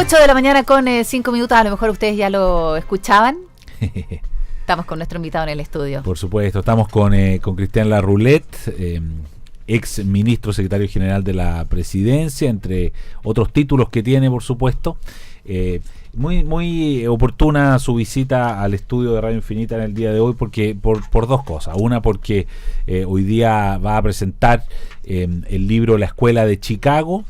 8 de la mañana con 5 minutos, a lo mejor ustedes ya lo escuchaban. Estamos con nuestro invitado en el estudio. Por supuesto, estamos con Cristian Larroulet, ex ministro secretario general de la presidencia, entre otros títulos que tiene, por supuesto. Muy oportuna su visita al estudio de Radio Infinita en el día de hoy, porque por dos cosas. Una, porque hoy día va a presentar el libro La Escuela de Chicago,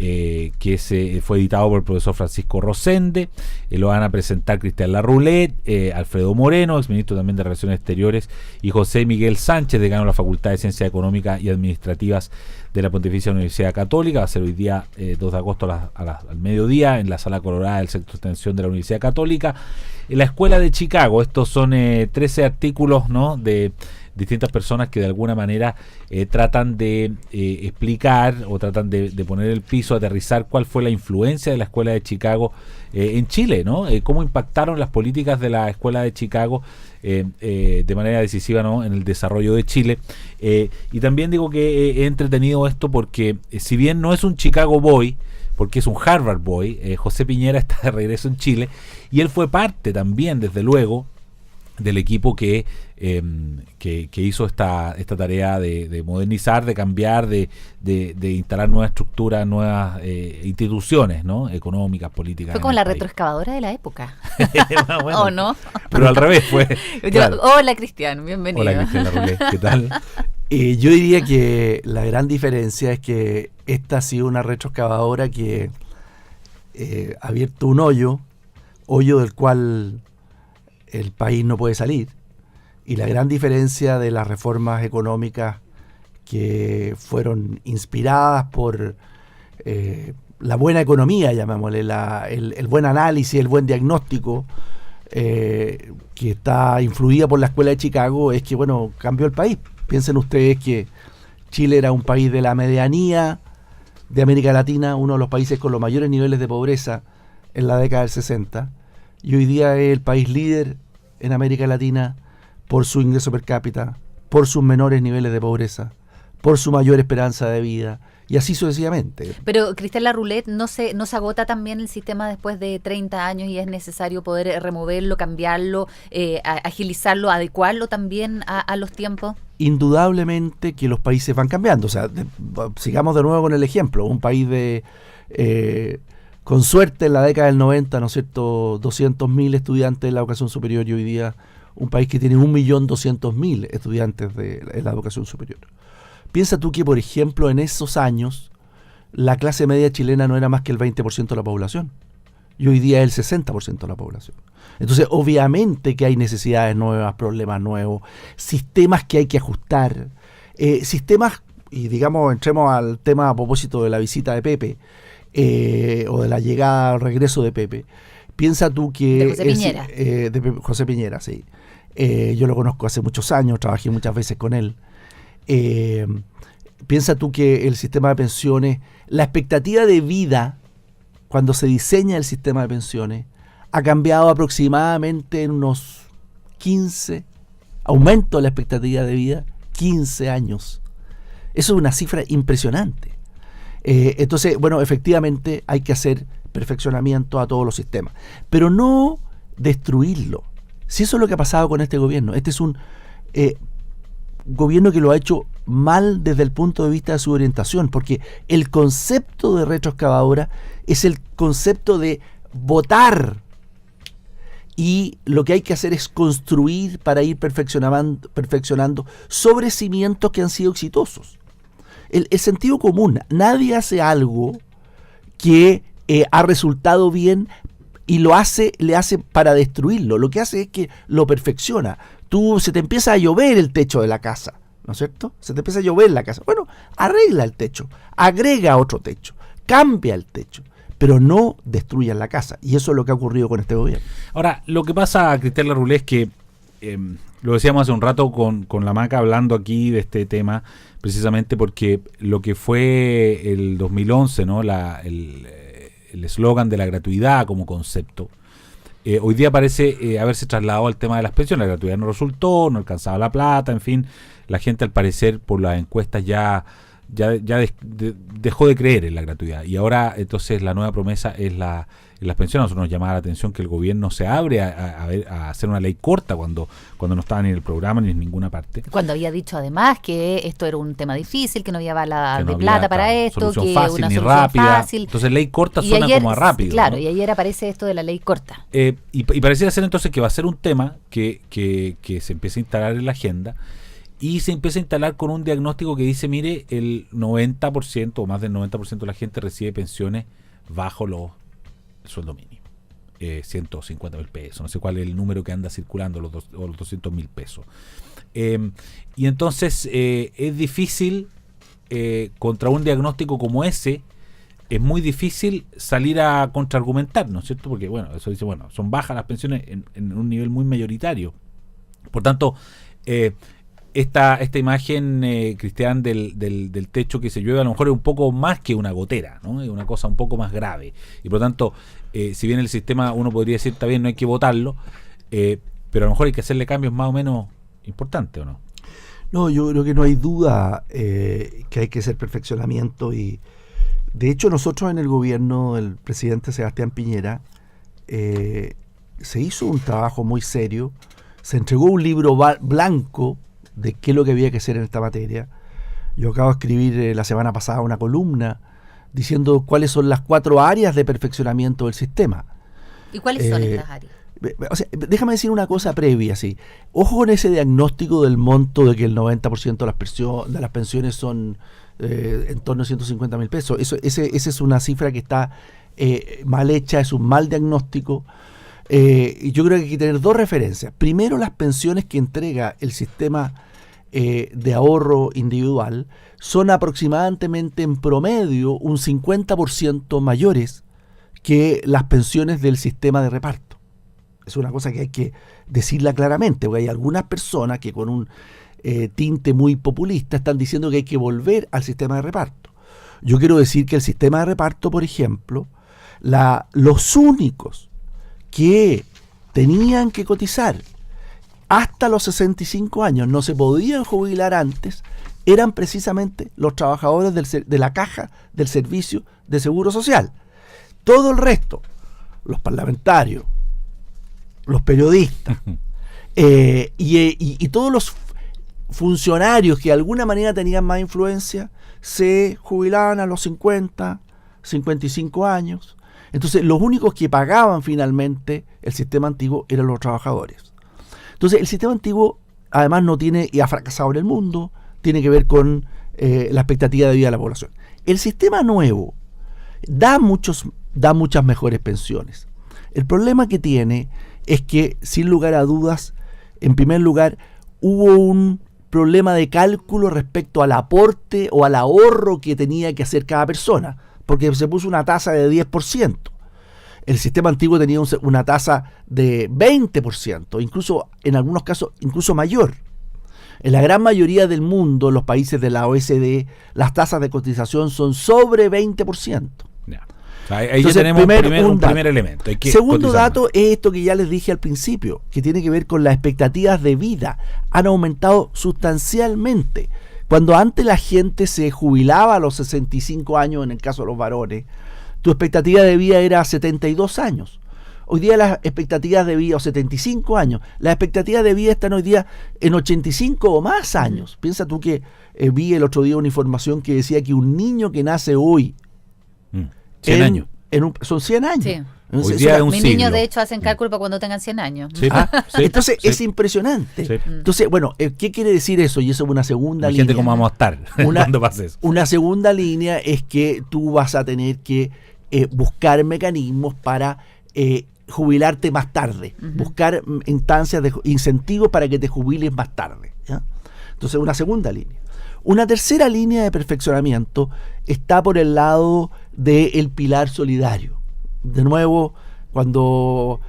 que fue editado por el profesor Francisco Rosende. Lo van a presentar Cristian Larroulet, Alfredo Moreno, exministro también de Relaciones Exteriores, y José Miguel Sánchez, decano de la Facultad de Ciencias Económicas y Administrativas de la Pontificia Universidad Católica. Va a ser hoy día 2 de agosto al mediodía en la Sala Colorada del Centro de Extensión de la Universidad Católica. En la Escuela de Chicago, estos son 13 artículos, ¿no?, de distintas personas que de alguna manera tratan de explicar o tratan de poner el piso, aterrizar cuál fue la influencia de la Escuela de Chicago en Chile, ¿no? Cómo impactaron las políticas de la Escuela de Chicago de manera decisiva, ¿no?, en el desarrollo de Chile. Y también digo que he entretenido esto porque si bien no es un Chicago Boy, porque es un Harvard Boy, José Piñera está de regreso en Chile y él fue parte también, desde luego, del equipo que hizo esta tarea de modernizar, de cambiar, de instalar nuevas estructuras, nuevas instituciones, ¿no?, económicas, políticas. Fue como la retroexcavadora de la época. Bueno, ¿O no? Pero al revés fue. Claro. Hola, Cristian, bienvenido. Hola, Cristian Larroulet, ¿qué tal? Yo diría que la gran diferencia es que esta ha sido una retroexcavadora que ha abierto un hoyo del cual el país no puede salir. Y la gran diferencia de las reformas económicas que fueron inspiradas por la buena economía, llamémosle, el buen análisis, el buen diagnóstico, que está influida por la Escuela de Chicago, es que, bueno, cambió el país. Piensen ustedes que Chile era un país de la medianía de América Latina, uno de los países con los mayores niveles de pobreza en la década del 60, y hoy día es el país líder en América Latina por su ingreso per cápita, por sus menores niveles de pobreza, por su mayor esperanza de vida, y así sucesivamente. Pero, Cristian Larroulet, ¿no se agota también el sistema después de 30 años y es necesario poder removerlo, cambiarlo, agilizarlo, adecuarlo también a los tiempos? Indudablemente que los países van cambiando. O sea, sigamos de nuevo con el ejemplo. Un país con suerte en la década del 90, ¿no es cierto?, 200.000 estudiantes de la educación superior, y hoy día un país que tiene 1.200.000 estudiantes de la educación superior. Piensa tú que, por ejemplo, en esos años la clase media chilena no era más que el 20% de la población, y hoy día es el 60% de la población. Entonces, obviamente que hay necesidades nuevas, problemas nuevos, sistemas que hay que ajustar, sistemas, y digamos, entremos al tema a propósito de la visita de Pepe, o de la llegada al regreso de Pepe. Piensa tú que de José Piñera. De José Piñera, sí. Yo lo conozco hace muchos años, trabajé muchas veces con él. Piensa tú que el sistema de pensiones, la expectativa de vida cuando se diseña el sistema de pensiones ha cambiado aproximadamente en unos 15, aumento de la expectativa de vida, 15 años. Eso es una cifra impresionante. Entonces, bueno, efectivamente hay que hacer perfeccionamiento a todos los sistemas, pero no destruirlo. Si eso es lo que ha pasado con este gobierno. Este es un gobierno que lo ha hecho mal desde el punto de vista de su orientación, porque el concepto de retroexcavadora es el concepto de votar, y lo que hay que hacer es construir para ir perfeccionando sobre cimientos que han sido exitosos. El sentido común, nadie hace algo que ha resultado bien y le hace para destruirlo. Lo que hace es que lo perfecciona. Se te empieza a llover el techo de la casa, ¿no es cierto? Se te empieza a llover la casa. Bueno, arregla el techo, agrega otro techo, cambia el techo, pero no destruyan la casa. Y eso es lo que ha ocurrido con este gobierno. Ahora, lo que pasa, Cristian Larroulet, es que lo decíamos hace un rato con la Maca hablando aquí de este tema, precisamente porque lo que fue el 2011, ¿no?, el eslogan de la gratuidad como concepto, hoy día parece haberse trasladado al tema de las pensiones. La gratuidad no resultó, no alcanzaba la plata, en fin, la gente al parecer por las encuestas ya dejó de creer en la gratuidad. Y ahora entonces la nueva promesa es en las pensiones. A nosotros nos llamaba la atención que el gobierno se abre a hacer una ley corta cuando no estaba ni en el programa ni en ninguna parte. Cuando había dicho además que esto era un tema difícil, que no había bala Que no de había, plata para claro, esto, solución que fácil, una ni solución rápida. fácil. Entonces ley corta Y suena ayer, como a rápido. claro, ¿no? y ayer aparece esto de la ley corta. Y pareciera ser entonces que va a ser un tema que se empieza a instalar en la agenda y se empieza a instalar con un diagnóstico que dice, mire, el 90% o más del 90% de la gente recibe pensiones bajo el sueldo mínimo. 150.000 pesos, no sé cuál es el número que anda circulando, los 200.000 pesos. Y entonces es difícil, contra un diagnóstico como ese, es muy difícil salir a contraargumentar, ¿no es cierto? Porque, bueno, eso dice, bueno, son bajas las pensiones en un nivel muy mayoritario. Por tanto, esta imagen, Cristian, del techo que se llueve, a lo mejor es un poco más que una gotera, ¿no? Es una cosa un poco más grave. Y por tanto, si bien el sistema, uno podría decir, está bien, no hay que votarlo, pero a lo mejor hay que hacerle cambios más o menos importantes, ¿o no? No, yo creo que no hay duda que hay que hacer perfeccionamiento y de hecho nosotros en el gobierno del presidente Sebastián Piñera se hizo un trabajo muy serio, se entregó un libro blanco de qué es lo que había que hacer en esta materia. Yo acabo de escribir la semana pasada una columna diciendo cuáles son las 4 áreas de perfeccionamiento del sistema. ¿Y cuáles son estas áreas? O sea, déjame decir una cosa previa, sí. Ojo con ese diagnóstico del monto de que el 90% de las pensiones son en torno a 150.000 pesos. Esa es una cifra que está mal hecha, es un mal diagnóstico. Y yo creo que hay que tener 2 referencias. Primero, las pensiones que entrega el sistema de ahorro individual son aproximadamente en promedio un 50% mayores que las pensiones del sistema de reparto. Es una cosa que hay que decirla claramente, porque hay algunas personas que con un tinte muy populista están diciendo que hay que volver al sistema de reparto. Yo quiero decir que el sistema de reparto, por ejemplo, los únicos que tenían que cotizar hasta los 65 años, no se podían jubilar antes, eran precisamente los trabajadores de la caja del Servicio de Seguro Social. Todo el resto, los parlamentarios, los periodistas y todos los funcionarios que de alguna manera tenían más influencia, se jubilaban a los 50, 55 años. Entonces los únicos que pagaban finalmente el sistema antiguo eran los trabajadores. Entonces el sistema antiguo además no tiene, y ha fracasado en el mundo, tiene que ver con la expectativa de vida de la población. El sistema nuevo da muchas mejores pensiones. El problema que tiene es que, sin lugar a dudas, en primer lugar, hubo un problema de cálculo respecto al aporte o al ahorro que tenía que hacer cada persona, porque se puso una tasa de 10%. El sistema antiguo tenía una tasa de 20%, incluso en algunos casos incluso mayor. En la gran mayoría del mundo, los países de la OECD, las tasas de cotización son sobre 20%. Ya. Ahí Entonces, ya tenemos un primer elemento. Segundo dato es esto que ya les dije al principio, que tiene que ver con las expectativas de vida. Han aumentado sustancialmente. Cuando antes la gente se jubilaba a los 65 años, en el caso de los varones, tu expectativa de vida era 72 años. Hoy día las expectativas de vida, o 75 años, las expectativas de vida están hoy día en 85 o más años. Piensa tú que vi el otro día una información que decía que un niño que nace hoy 100 años. Son 100 años. Sí. Hoy día es un Mis siglo. niños de hecho hacen cálculo para cuando tengan 100 años. Sí, sí, entonces sí. es impresionante. Sí. Entonces, bueno, ¿qué quiere decir eso? Y eso es una segunda Hay línea. gente cómo vamos a estar cuando pase eso. Una segunda línea es que tú vas a tener que buscar mecanismos para jubilarte más tarde, buscar instancias de incentivos para que te jubiles más tarde, ¿ya? Entonces, una segunda línea. Una tercera línea de perfeccionamiento está por el lado del pilar solidario. De nuevo, cuando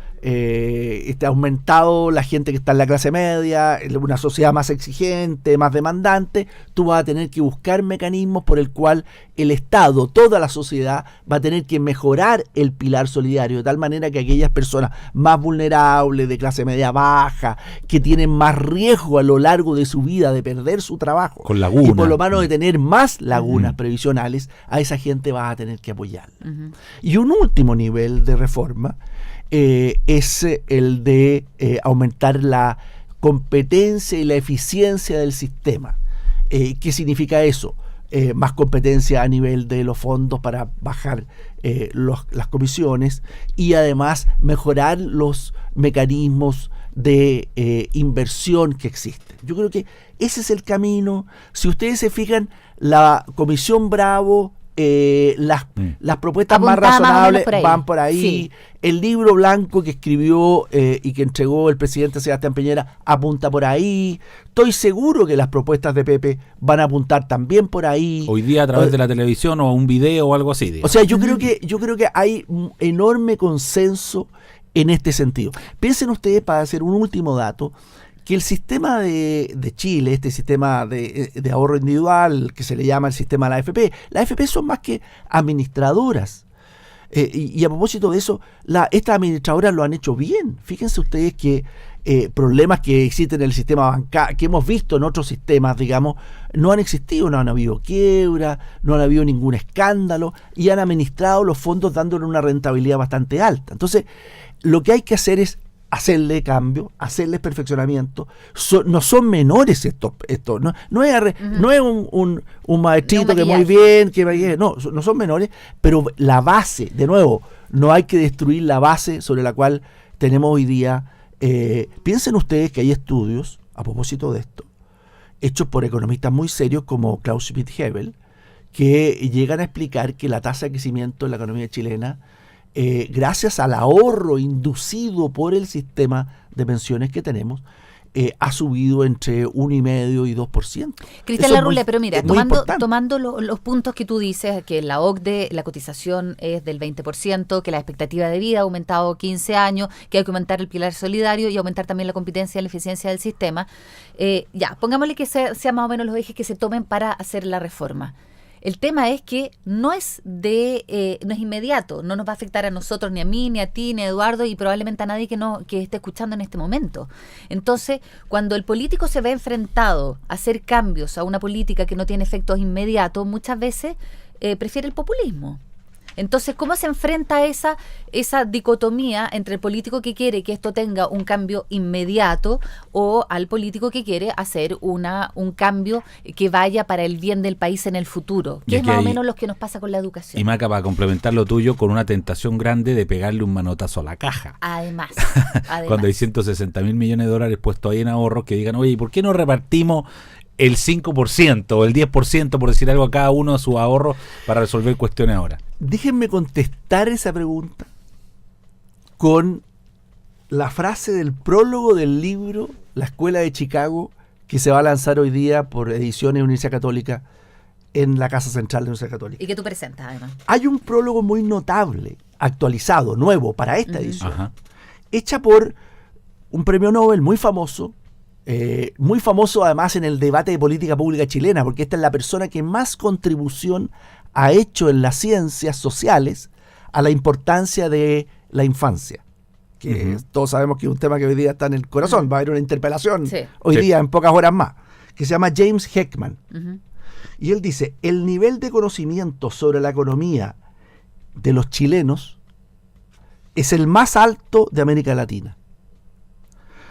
aumentado la gente que está en la clase media, una sociedad más exigente, más demandante, tú vas a tener que buscar mecanismos por el cual el Estado, toda la sociedad, va a tener que mejorar el pilar solidario, de tal manera que aquellas personas más vulnerables, de clase media baja, que tienen más riesgo a lo largo de su vida de perder su trabajo, con laguna, y por lo menos de tener más lagunas previsionales, a esa gente vas a tener que apoyarla. Y un último nivel de reforma es el de aumentar la competencia y la eficiencia del sistema. ¿Qué significa eso? Más competencia a nivel de los fondos para bajar las comisiones y además mejorar los mecanismos de inversión que existen. Yo creo que ese es el camino. Si ustedes se fijan, la Comisión Bravo, las propuestas más razonables van por ahí. Sí. El libro blanco que escribió y que entregó el presidente Sebastián Piñera apunta por ahí. Estoy seguro que las propuestas de Pepe van a apuntar también por ahí. Hoy día a través de la televisión o un video o algo así. Digamos. O sea, yo creo que hay un enorme consenso en este sentido. Piensen ustedes, para hacer un último dato, que el sistema de Chile, este sistema de ahorro individual, que se le llama el sistema de la AFP, las AFP son más que administradoras. Y a propósito de eso, estas administradoras lo han hecho bien. Fíjense ustedes que problemas que existen en el sistema bancario, que hemos visto en otros sistemas, digamos, no han existido, no han habido quiebra, no han habido ningún escándalo y han administrado los fondos dándole una rentabilidad bastante alta. Entonces, lo que hay que hacer es hacerle cambio, hacerles perfeccionamiento. No son menores esto no es un maestrito que muy bien, no son menores, pero la base, de nuevo, no hay que destruir la base sobre la cual tenemos hoy día. Piensen ustedes que hay estudios, a propósito de esto, hechos por economistas muy serios como Klaus Schmidt-Hebel, que llegan a explicar que la tasa de crecimiento en la economía chilena, gracias al ahorro inducido por el sistema de pensiones que tenemos, ha subido entre 1,5% y 2%. Cristian Larroule, pero mira, tomando los puntos que tú dices, que en la OCDE la cotización es del 20%, que la expectativa de vida ha aumentado 15 años, que hay que aumentar el pilar solidario y aumentar también la competencia y la eficiencia del sistema, pongámosle que sea más o menos los ejes que se tomen para hacer la reforma. El tema es que no es inmediato, no nos va a afectar a nosotros, ni a mí, ni a ti, ni a Eduardo, y probablemente a nadie que esté escuchando en este momento. Entonces, cuando el político se ve enfrentado a hacer cambios a una política que no tiene efectos inmediatos, muchas veces prefiere el populismo. Entonces, ¿cómo se enfrenta esa dicotomía entre el político que quiere que esto tenga un cambio inmediato o al político que quiere hacer un cambio que vaya para el bien del país en el futuro? Que es más o menos lo que nos pasa con la educación. Y Maca, para complementar lo tuyo, con una tentación grande de pegarle un manotazo a la caja. Además. Cuando hay 160.000 millones de dólares puestos ahí en ahorros, que digan, oye, ¿y por qué no repartimos el 5% o el 10%, por decir algo, a cada uno de sus ahorros para resolver cuestiones ahora? Déjenme contestar esa pregunta con la frase del prólogo del libro La Escuela de Chicago, que se va a lanzar hoy día por Ediciones Universidad Católica en la Casa Central de la Universidad Católica. Y que tú presentas, además. Hay un prólogo muy notable, actualizado, nuevo, para esta edición, hecha por un premio Nobel muy famoso además en el debate de política pública chilena, porque esta es la persona que más contribución ha hecho en las ciencias sociales a la importancia de la infancia, que todos sabemos que es un tema que hoy día está en el corazón. Va a haber una interpelación hoy día en pocas horas más, que se llama James Heckman. Y él dice: el nivel de conocimiento sobre la economía de los chilenos es el más alto de América Latina.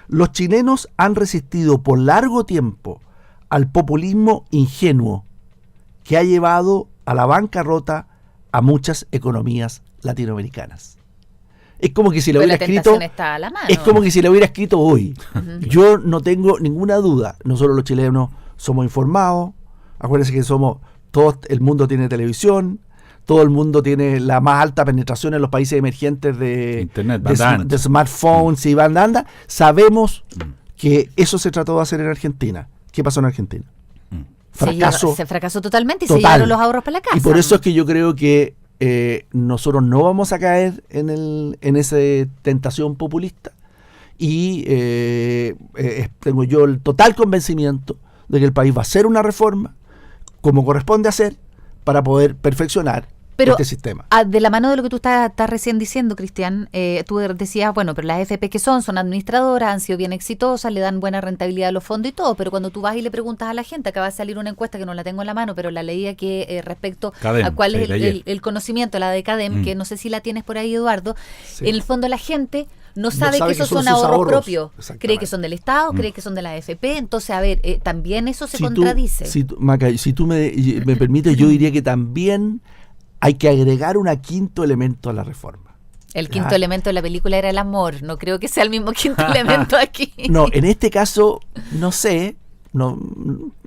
Los chilenos han resistido por largo tiempo al populismo ingenuo que ha llevado a la bancarrota a muchas economías latinoamericanas. Es como que si lo hubiera escrito. Es como que si lo hubiera escrito hoy. Yo no tengo ninguna duda. Nosotros los chilenos somos informados. Acuérdense que todo el mundo tiene televisión. Todo el mundo tiene la más alta penetración en los países emergentes de Internet, de smartphones y banda ancha. Sabemos que eso se trató de hacer en Argentina. ¿Qué pasó en Argentina? Se fracasó totalmente y se llevaron los ahorros para la casa. Y por eso es que yo creo que nosotros no vamos a caer en esa tentación populista y tengo yo el total convencimiento de que el país va a hacer una reforma como corresponde hacer para poder perfeccionar este sistema. De la mano de lo que tú estás recién diciendo, Cristian, tú decías, bueno, pero las AFP que son administradoras, han sido bien exitosas, le dan buena rentabilidad a los fondos y todo, pero cuando tú vas y le preguntas a la gente, acaba de salir una encuesta que no la tengo en la mano, pero la leía que respecto CADEM, a cuál es el conocimiento, la de CADEM, que no sé si la tienes por ahí, Eduardo, en el fondo la gente no sabe que esos son ahorros propios, cree que son del Estado, cree que son de la AFP, entonces, a ver, también eso se contradice. Maca, si tú me permites, yo diría que también hay que agregar un quinto elemento a la reforma. El quinto elemento de la película era el amor. No creo que sea el mismo quinto elemento aquí. No, en este caso, no sé, no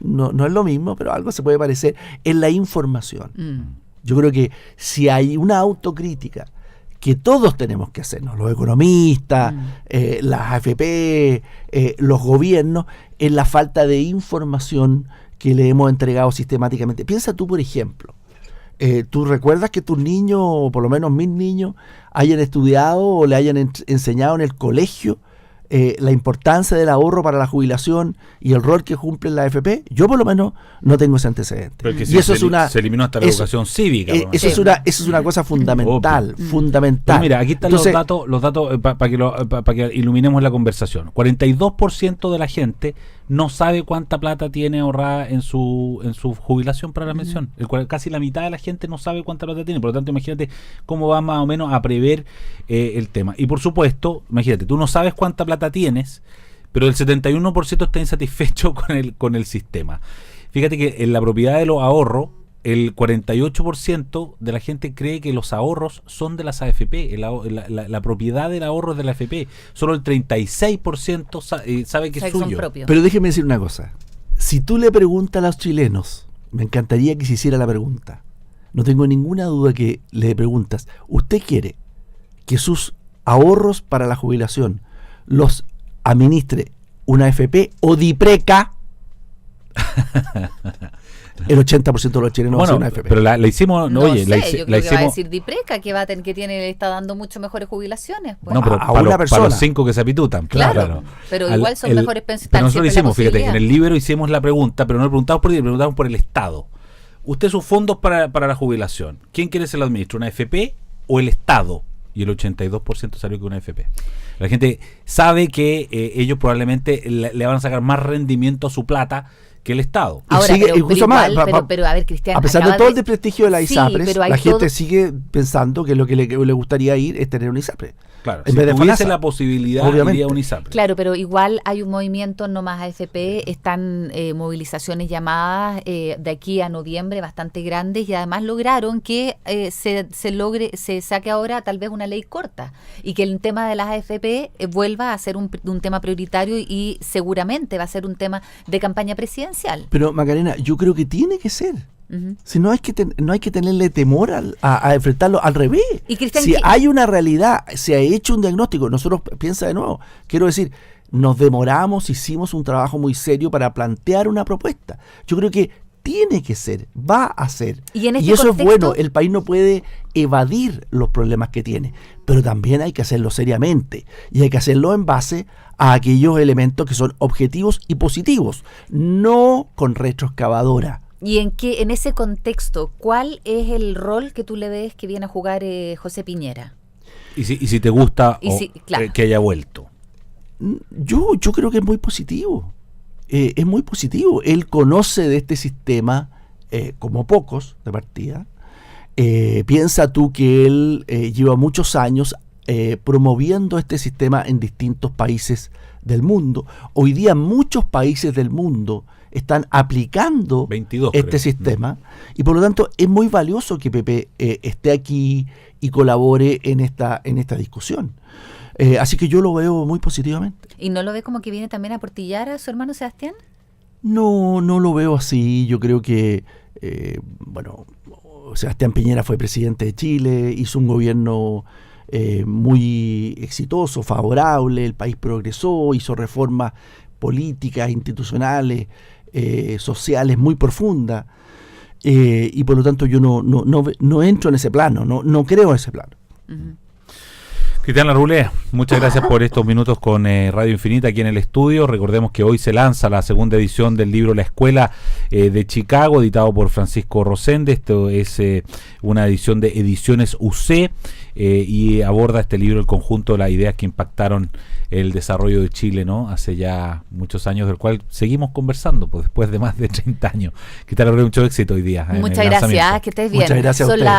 es lo mismo, pero algo se puede parecer, es la información. Yo creo que si hay una autocrítica que todos tenemos que hacernos, los economistas, las AFP, los gobiernos, es la falta de información que le hemos entregado sistemáticamente. Piensa tú, por ejemplo, ¿tú recuerdas que tus niños, o por lo menos mis niños, hayan estudiado o le hayan enseñado en el colegio la importancia del ahorro para la jubilación y el rol que cumple la AFP? Yo por lo menos no tengo ese antecedente. Pero que se eliminó hasta la educación cívica. Eso es una cosa fundamental. Pero mira, aquí están los datos para que iluminemos la conversación. 42% de la gente no sabe cuánta plata tiene ahorrada en su jubilación para la pensión. Casi la mitad de la gente no sabe cuánta plata tiene. Por lo tanto, imagínate cómo va más o menos a prever el tema. Y por supuesto, imagínate, tú no sabes cuánta plata tienes, pero el 71% está insatisfecho con el sistema. Fíjate que en la propiedad de los ahorros, el 48% de la gente cree que los ahorros son de las AFP, la propiedad del ahorro es de la AFP. Solo el 36% sabe que es suyo. Pero déjeme decir una cosa. Si tú le preguntas a los chilenos, me encantaría que se hiciera la pregunta. No tengo ninguna duda que le preguntas, ¿usted quiere que sus ahorros para la jubilación los administre una AFP o DIPRECA? El 80% de los chilenos va a ser una AFP. Pero la hicimos, yo creo que va a decir DIPRECA, que le está dando mucho mejores jubilaciones. Pues. No, pero para los 5 que se apitutan. Claro. Pero igual son mejores pensiones. Pero nosotros hicimos, fíjate, en el libro hicimos la pregunta, pero no le preguntamos por le preguntamos por el Estado. Usted sus fondos para la jubilación, ¿quién quiere ser el administrador? ¿Una AFP o el Estado? Y el 82% salió que una AFP. La gente sabe que ellos probablemente le van a sacar más rendimiento a su plata que el Estado. Ahora, pero a ver, Cristian, a pesar de todo el desprestigio de la ISAPRES, la gente sigue pensando que lo que le gustaría ir es tener un ISAPRES. Claro, si tuviese la posibilidad, iría a un ISAPRES. Claro, pero igual hay un movimiento no más AFP, están movilizaciones llamadas de aquí a noviembre bastante grandes y además lograron que se saque ahora tal vez una ley corta y que el tema de las AFP vuelva a ser un tema prioritario y seguramente va a ser un tema de campaña presidencial. Pero Macarena, yo creo que tiene que ser. Si no hay que tenerle temor a enfrentarlo, al revés. Y Cristian, si hay una realidad, se ha hecho un diagnóstico, nosotros, piensa de nuevo, quiero decir, nos demoramos, hicimos un trabajo muy serio para plantear una propuesta. Yo creo que tiene que ser, va a ser. Y eso es bueno, el país no puede evadir los problemas que tiene, pero también hay que hacerlo seriamente y hay que hacerlo en base a aquellos elementos que son objetivos y positivos, no con retroexcavadora. ¿Y en ese contexto, cuál es el rol que tú le ves que viene a jugar José Piñera? Y si te gusta que haya vuelto. Yo creo que es muy positivo. Es muy positivo. Él conoce de este sistema como pocos de partida. Piensa tú que él lleva muchos años promoviendo este sistema en distintos países del mundo. Hoy día muchos países del mundo están aplicando 22, este sistema y por lo tanto es muy valioso que Pepe esté aquí y colabore en esta discusión. Así que yo lo veo muy positivamente. ¿Y no lo ve como que viene también a portillar a su hermano Sebastián? No lo veo así. Yo creo que Sebastián Piñera fue presidente de Chile, hizo un gobierno muy exitoso, favorable, el país progresó, hizo reformas políticas, institucionales, sociales muy profundas. y por lo tanto yo no entro en ese plano, no creo en ese plano. Uh-huh. Cristian Larroulé, muchas gracias por estos minutos con Radio Infinita aquí en el estudio. Recordemos que hoy se lanza la segunda edición del libro La Escuela de Chicago, editado por Francisco Rosende. Esto es una edición de Ediciones UC y aborda este libro el conjunto de las ideas que impactaron el desarrollo de Chile, ¿no? Hace ya muchos años, del cual seguimos conversando, pues después de más de 30 años. Cristian Larroulé, mucho éxito hoy día. Muchas gracias, que estés bien. Muchas gracias a ustedes.